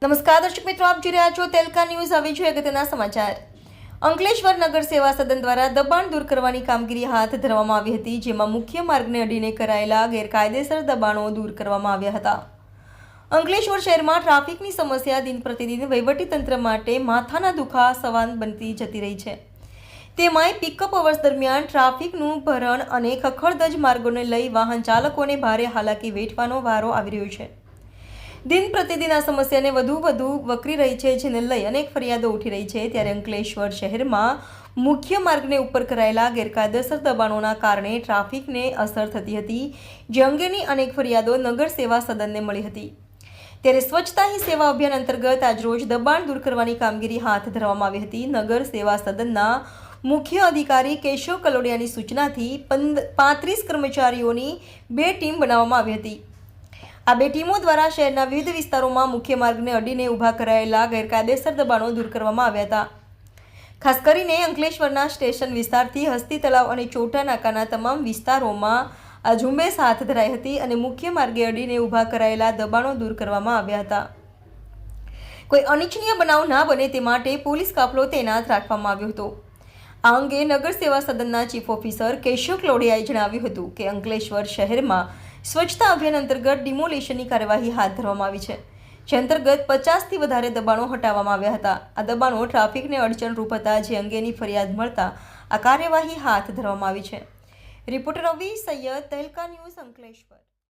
નમસ્કાર દર્શક મિત્રો, આપ જોઈ રહ્યા છો તેલકા ન્યૂઝ. આવી જોઈએ અગત્યના સમાચાર. અંકલેશ્વર નગર સેવા સદન દ્વારા દબાણ દૂર કરવાની કામગીરી હાથ ધરવામાં આવી હતી, જેમાં મુખ્ય માર્ગને અડીને કરાયેલા ગેરકાયદેસર દબાણો દૂર કરવામાં આવ્યા હતા. અંકલેશ્વર શહેરમાં ટ્રાફિકની સમસ્યા દિન પ્રતિદિન વહીવટીતંત્ર માટે માથાના દુખા સમાન બનતી જતી રહી છે. તેમાંય પિકઅપ અવર્સ દરમિયાન ટ્રાફિકનું ભરણ અને ખખડધજ માર્ગોને લઈ વાહન ચાલકોને ભારે હાલાકી વેઠવાનો વારો આવી રહ્યો છે. દિન પ્રતિદિન આ સમસ્યાને વધુ વકરી રહી છે, જેને લઈ અનેક ફરિયાદો ઉઠી રહી છે. ત્યારે અંકલેશ્વર શહેરમાં મુખ્ય માર્ગને ઉપર કરાયેલા ગેરકાયદેસર દબાણોના કારણે ટ્રાફિકને અસર થતી હતી, જે અંગેની અનેક ફરિયાદો નગર સેવા સદનને મળી હતી. ત્યારે સ્વચ્છતા હી સેવા અભિયાન અંતર્ગત આજરોજ દબાણ દૂર કરવાની કામગીરી હાથ ધરવામાં આવી હતી. નગર સેવા સદનના મુખ્ય અધિકારી કેશવ કલોડિયાની સૂચનાથી 35 કર્મચારીઓની 2 ટીમ બનાવવામાં આવી હતી. આ 2 ટીમો દ્વારા શહેરના વિવિધ વિસ્તારોમાં મુખ્ય માર્ગને અડીને ઊભા કરાયેલા ગેરકાયદેસર દબાણો દૂર કરવામાં આવ્યા હતા. ખાસ કરીને અંકલેશ્વરના સ્ટેશન વિસ્તારથી હસ્તી તળાવ અને ચોટા નાકાના તમામ વિસ્તારોમાં આ ઝુંબેશ હાથ ધરાઈ હતી અને મુખ્ય માર્ગે અડીને ઊભા કરાયેલા દબાણો દૂર કરવામાં આવ્યા હતા. કોઈ અનિચ્છનીય બનાવ ના બને તે માટે પોલીસ કાફલો તૈનાત રાખવામાં આવ્યો હતો. આ અંગે નગર સેવા સદનના ચીફ ઓફિસર કેશવ કલોડિયાએ જણાવ્યું હતું કે અંકલેશ્વર શહેરમાં સ્વચ્છતા અભિયાન અંતર્ગત ડિમોલિશનની કાર્યવાહી હાથ ધરવામાં આવી છે, જે અંતર્ગત 50થી વધારે દબાણો હટાવવામાં આવ્યા હતા. આ દબાણો ટ્રાફિકને અડચણરૂપ હતા, જે અંગેની ફરિયાદ મળતા આ કાર્યવાહી હાથ ધરવામાં આવી છે. રિપોર્ટર રવિ સૈયદ, તહેલકા ન્યૂઝ, અંકલેશ્વર.